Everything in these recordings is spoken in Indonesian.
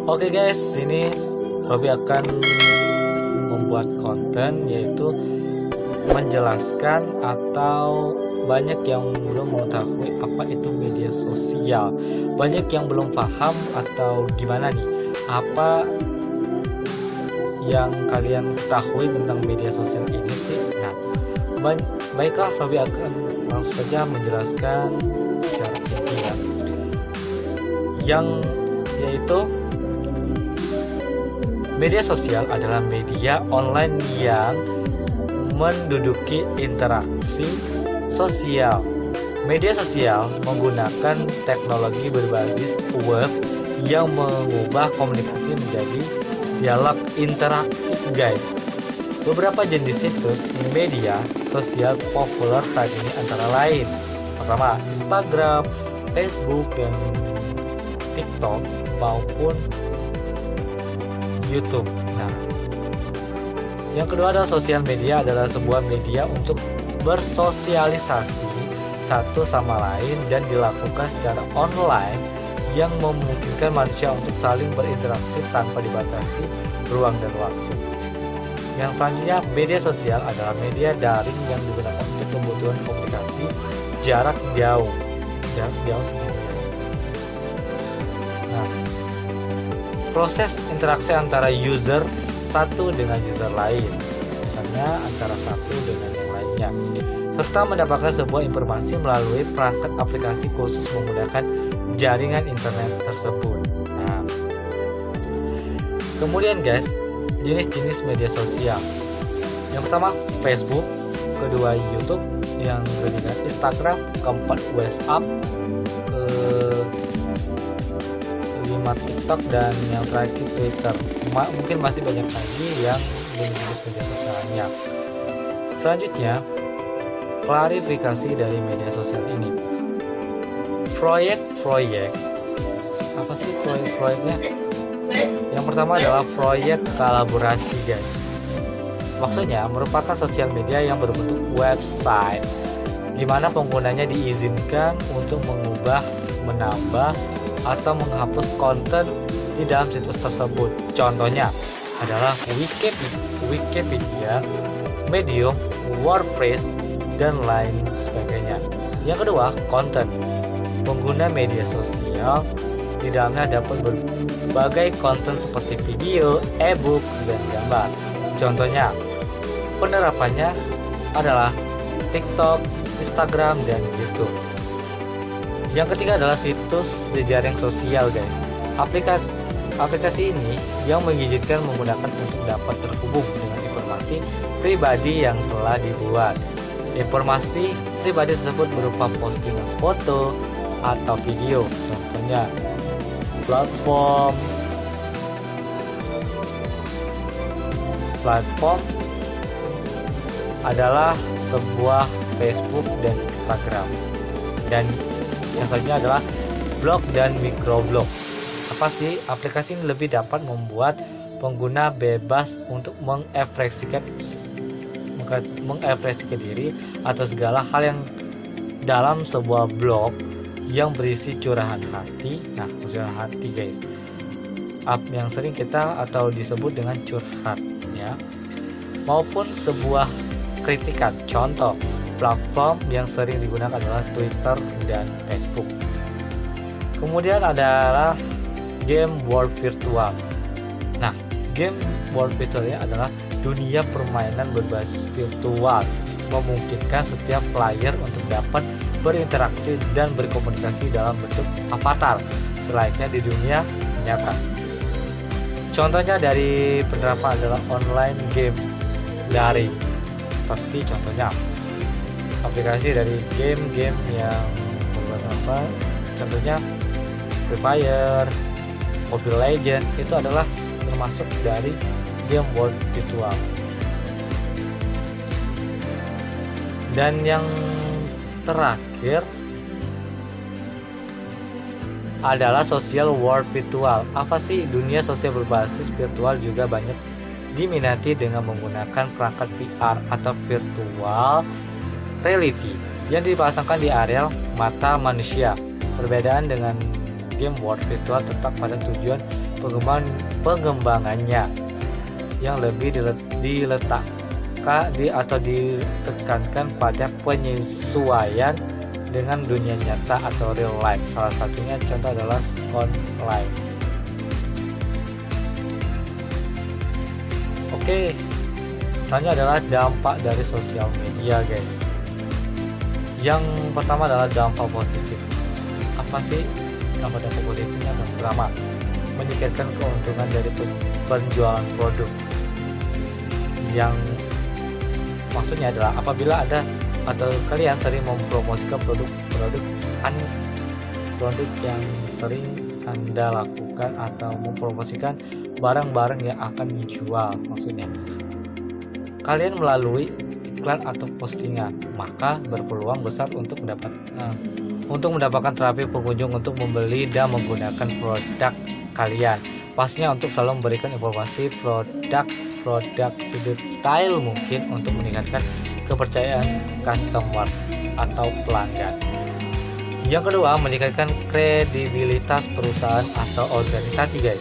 Oke guys, ini Robi akan membuat konten yaitu menjelaskan atau banyak yang belum mengetahui apa itu media sosial. Banyak yang belum paham atau gimana nih? Apa yang kalian ketahui tentang media sosial ini sih? Nah, baiklah, Robi akan langsung saja menjelaskan secara inti ya. Yang yaitu media sosial adalah media online yang menduduki interaksi sosial. Media sosial menggunakan teknologi berbasis web yang mengubah komunikasi menjadi dialog interaktif, guys. Beberapa jenis situs media sosial populer saat ini antara lain: pertama, Instagram, Facebook, dan TikTok maupun YouTube. Nah, yang kedua adalah sosial media adalah sebuah media untuk bersosialisasi satu sama lain dan dilakukan secara online yang memungkinkan manusia untuk saling berinteraksi tanpa dibatasi ruang dan waktu. Yang selanjutnya, media sosial adalah media daring yang digunakan untuk kebutuhan komunikasi jarak jauh sendiri. Nah, proses interaksi antara user satu dengan user lain, misalnya antara satu dengan yang lainnya, serta mendapatkan sebuah informasi melalui perangkat aplikasi khusus menggunakan jaringan internet tersebut. Nah, kemudian guys, jenis-jenis media sosial. Yang pertama Facebook, kedua YouTube, yang ketiga Instagram, keempat WhatsApp, kelima TikTok, dan yang terakhir Twitter. Mungkin masih banyak lagi yang jenis media sosialnya. Selanjutnya, klarifikasi dari media sosial ini. Proyek-proyek. Apa sih proyek-proyeknya? Yang pertama adalah proyek kolaborasi, guys. Maksudnya merupakan sosial media yang berbentuk website, di mana penggunanya diizinkan untuk mengubah, menambah, atau menghapus konten di dalam situs tersebut. Contohnya adalah Wikipedia, Medium, WordPress, dan lain sebagainya. Yang kedua, konten. Pengguna media sosial di dalamnya dapat berbagai konten seperti video, e-book, dan gambar. Contohnya, penerapannya adalah TikTok, Instagram, dan YouTube. Yang ketiga adalah situs jejaring sosial, guys. Aplikasi ini yang mengizinkan menggunakan untuk dapat terhubung dengan informasi pribadi yang telah dibuat. Informasi pribadi tersebut berupa postingan foto atau video. Contohnya, platform adalah sebuah Facebook dan Instagram. Dan yang selanjutnya adalah blog dan microblog. Apa sih? Aplikasi ini lebih dapat membuat pengguna bebas untuk mengekspresikan diri atau segala hal yang dalam sebuah blog yang berisi curahan hati. Nah, curahan hati, guys, yang sering kita atau disebut dengan curhat ya, maupun sebuah kritikan. Contoh platform yang sering digunakan adalah Twitter dan Facebook. Kemudian adalah game world virtual. Nah, game world virtual ini adalah dunia permainan berbasis virtual, memungkinkan setiap player untuk dapat berinteraksi dan berkomunikasi dalam bentuk avatar selayaknya di dunia nyata. Contohnya dari penerapan adalah online game daring, seperti contohnya aplikasi dari game-game yang berbahasa, contohnya Free Fire, Mobile Legends, itu adalah termasuk dari game world virtual. Dan yang terakhir adalah social world virtual. Apa sih? Dunia sosial berbasis virtual juga banyak diminati dengan menggunakan perangkat VR atau virtual reality yang dipasangkan di area mata manusia. Perbedaan dengan game world virtual tetap pada tujuan pengembangannya yang lebih ditekankan pada penyesuaian dengan dunia nyata atau real life. Salah satunya contoh adalah Second Life. Oke, misalnya adalah dampak dari sosial media guys. Yang pertama adalah dampak positif. Apa sih dampak positifnya? Yang pertama, meningkatkan keuntungan dari penjualan produk. Yang maksudnya adalah apabila ada atau kalian sering mempromosikan produk yang sering Anda lakukan atau mempromosikan barang-barang yang akan dijual, maksudnya kalian melalui iklan atau postingan, maka berpeluang besar untuk mendapatkan trafik pengunjung untuk membeli dan menggunakan produk kalian. Pastinya untuk selalu memberikan informasi produk sedetail mungkin untuk meningkatkan kepercayaan customer atau pelanggan. Yang kedua, meningkatkan kredibilitas perusahaan atau organisasi guys.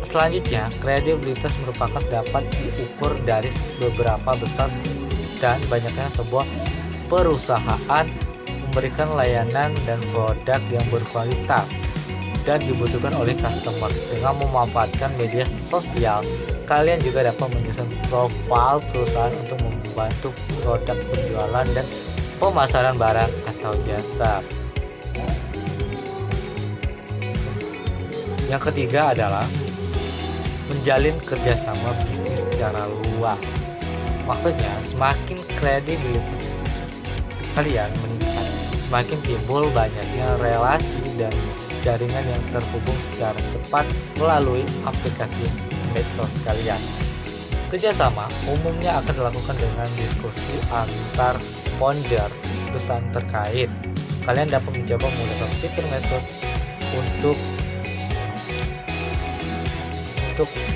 Selanjutnya, kredibilitas merupakan dapat diukur dari beberapa besar dan banyaknya sebuah perusahaan memberikan layanan dan produk yang berkualitas dan dibutuhkan oleh customer. Dengan memanfaatkan media sosial, kalian juga dapat menyusun profil perusahaan untuk membantu produk penjualan dan pemasaran barang atau jasa. Yang ketiga adalah menjalin kerjasama bisnis secara luas. Maksudnya, semakin kredibilitas kalian meningkat, semakin timbul banyaknya relasi dan jaringan yang terhubung secara cepat melalui aplikasi medsos kalian. Kerjasama umumnya akan dilakukan dengan diskusi antar founder perusahaan terkait. Kalian dapat mencoba menggunakan fitur medsos untuk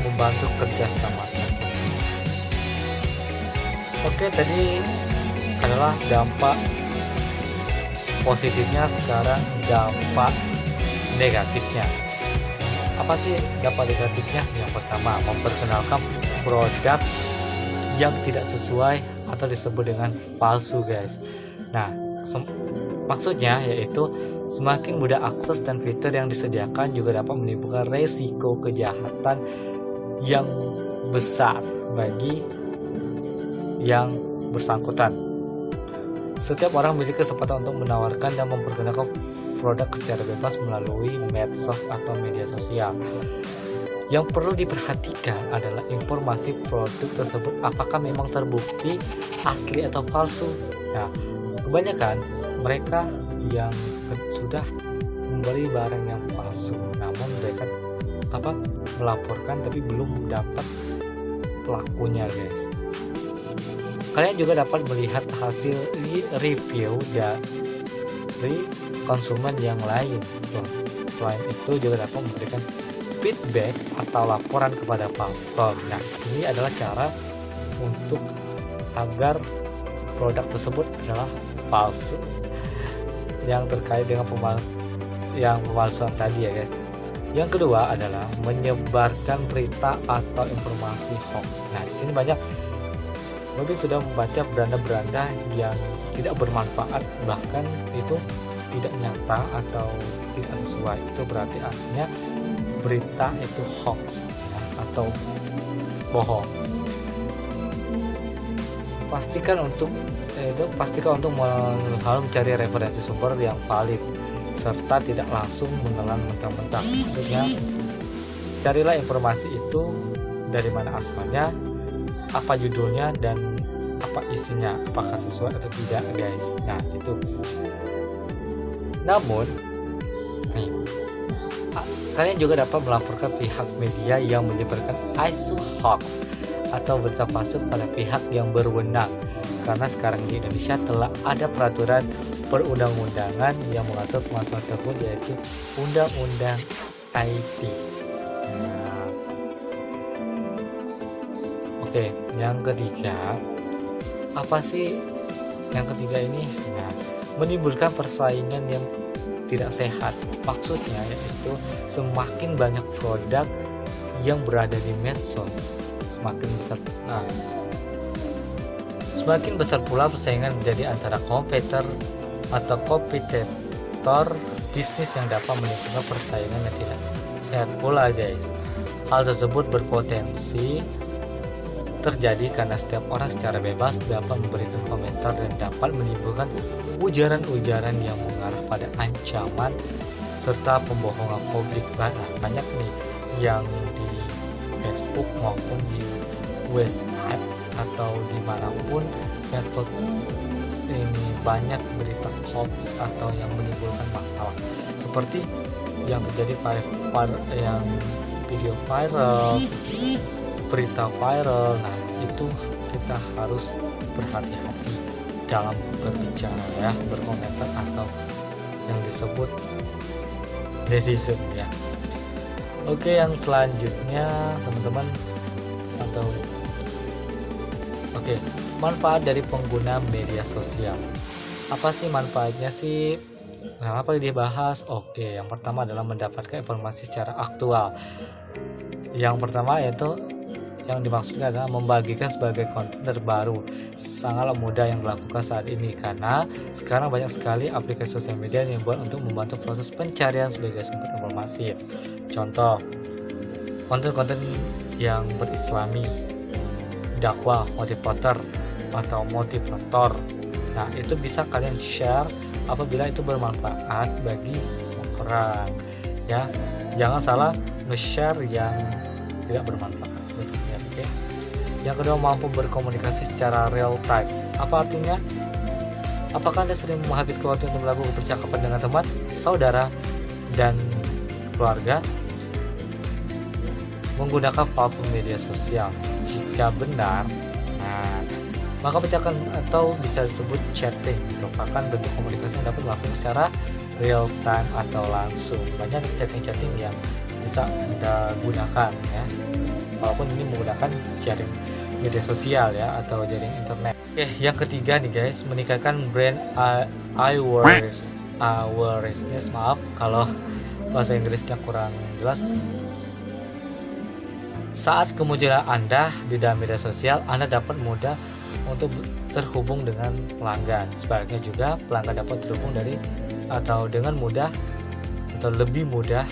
membantu kerjasama tersebut. Oke, tadi adalah dampak positifnya. Sekarang dampak negatifnya. Apa sih dampak negatifnya? Yang pertama, memperkenalkan produk yang tidak sesuai atau disebut dengan palsu guys. Nah, maksudnya yaitu semakin mudah akses dan fitur yang disediakan juga dapat menimbulkan resiko kejahatan yang besar bagi yang bersangkutan. Setiap orang memiliki kesempatan untuk menawarkan dan memperkenalkan produk secara bebas melalui medsos atau media sosial. Yang perlu diperhatikan adalah informasi produk tersebut apakah memang terbukti asli atau palsu. Nah, kebanyakan mereka yang sudah membeli barang yang palsu, namun mereka melaporkan tapi belum dapat pelakunya guys. Kalian juga dapat melihat hasil review dari konsumen yang lain. Selain itu juga dapat memberikan feedback atau laporan kepada platform. Nah, ini adalah cara untuk agar produk tersebut adalah palsu yang terkait dengan pemalsuan tadi ya guys. Yang kedua adalah menyebarkan berita atau informasi hoax. Nah, di sini banyak mungkin sudah membaca beranda-beranda yang tidak bermanfaat, bahkan itu tidak nyata atau tidak sesuai. Itu berarti artinya berita itu hoax ya, atau bohong. Pastikan untuk mencari referensi sumber yang valid serta tidak langsung menelan mentah-mentah. Maksudnya, carilah informasi itu dari mana asalnya, apa judulnya, dan apa isinya, apakah sesuai atau tidak guys. Nah, itu. Namun kalian juga dapat melaporkan pihak media yang menyebarkan isu hoax atau berita palsu pada pihak yang berwenang, karena sekarang di Indonesia telah ada peraturan perundang-undangan yang mengatur masalah tersebut, yaitu Undang-Undang IT. Nah, oke, yang ketiga, apa sih yang ketiga ini? Nah, menimbulkan persaingan yang tidak sehat. Maksudnya yaitu semakin banyak produk yang berada di medsos, semakin besar pula persaingan menjadi antara kompetitor bisnis yang dapat menimbulkan persaingan yang tidak sehat pula, guys. Hal tersebut berpotensi terjadi karena setiap orang secara bebas dapat memberikan komentar dan dapat menimbulkan ujaran-ujaran yang mengarah pada ancaman serta pembohongan publik. Banyak nih yang di Facebook maupun di WhatsApp atau dimanapun medsos ini banyak berita hoax atau yang menimbulkan masalah, seperti yang terjadi yang video viral, berita viral. Nah, itu kita harus berhati-hati dalam berbicara ya, berkomentar atau yang disebut netizen ya. Oke, yang selanjutnya teman-teman manfaat dari pengguna media sosial. Apa sih manfaatnya sih? Nah, apa yang dibahas? Oke, yang pertama adalah mendapatkan informasi secara aktual. Yang pertama yaitu yang dimaksudkan adalah membagikan sebagai konten terbaru. Sangatlah mudah yang dilakukan saat ini karena sekarang banyak sekali aplikasi sosial media yang dibuat untuk membantu proses pencarian sebagai sumber informasi. Contoh, konten-konten yang berislami, dakwah, motivator atau motivator. Nah, itu bisa kalian share apabila itu bermanfaat bagi semua orang ya. Jangan salah nge-share yang tidak bermanfaat. Oke. Yang kedua, mampu berkomunikasi secara real time. Apa artinya? Apakah Anda sering menghabiskan waktu untuk melakukan percakapan dengan teman, saudara, dan keluarga menggunakan platform media sosial? Jika benar, maka percakapan atau bisa disebut chatting merupakan bentuk komunikasi yang dapat dilakukan secara real time atau langsung. Banyak chatting yang bisa Anda gunakan ya, walaupun ini menggunakan jaring media sosial ya atau jaring internet. Oke, yang ketiga nih guys, meningkatkan brand awareness. Maaf kalau bahasa Inggrisnya kurang jelas. Saat kemunculan Anda di dalam media sosial, Anda dapat mudah untuk terhubung dengan pelanggan. Sebaliknya juga pelanggan dapat terhubung dengan mudah atau lebih mudah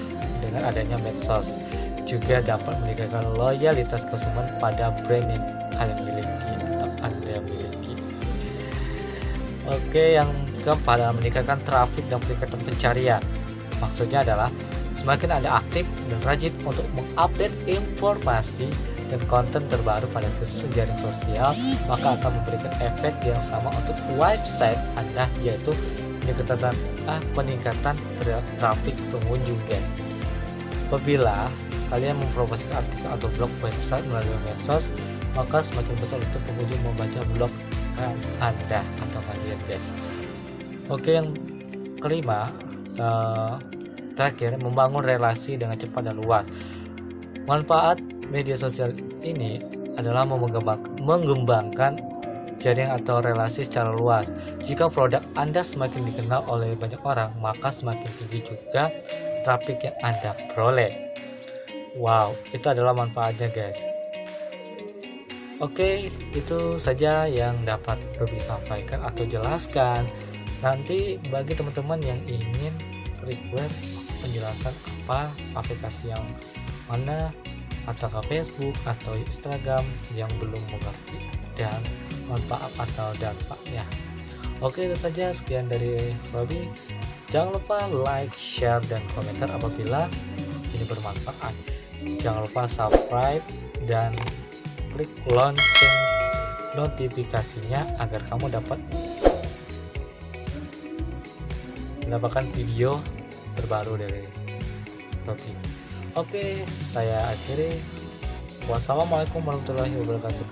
dengan adanya medsos. Juga dapat meningkatkan loyalitas konsumen pada brand yang kalian miliki atau Anda miliki. Oke, yang keempat adalah meningkatkan traffic dan peningkatan pencarian. Maksudnya adalah semakin Anda aktif dan rajin untuk mengupdate informasi dan konten terbaru pada situs jaring sosial, maka akan memberikan efek yang sama untuk website Anda, yaitu peningkatan traffic pengunjung, guys. Apabila kalian mempromosikan artikel atau blog website melalui medsos, maka semakin besar untuk pengunjung membaca blog Anda atau kalian, guys. Oke, yang kelima, terakhir, membangun relasi dengan cepat dan luas. Manfaat media sosial ini adalah mengembangkan jaring atau relasi secara luas. Jika produk Anda semakin dikenal oleh banyak orang, maka semakin tinggi juga traffic yang Anda peroleh. Wow, itu adalah manfaatnya, guys. Oke, itu saja yang dapat Robi sampaikan atau jelaskan. Nanti bagi teman-teman yang ingin request penjelasan apa aplikasi yang mana, atau ke Facebook atau Instagram yang belum mengerti dan manfaat atau dampaknya. Oke, itu saja, sekian dari Robi. Jangan lupa like, share, dan komentar apabila ini bermanfaat. Jangan lupa subscribe dan klik lonceng notifikasinya agar kamu dapat mendapatkan video terbaru dari Robi. Oke, saya akhiri. Wassalamualaikum warahmatullahi wabarakatuh.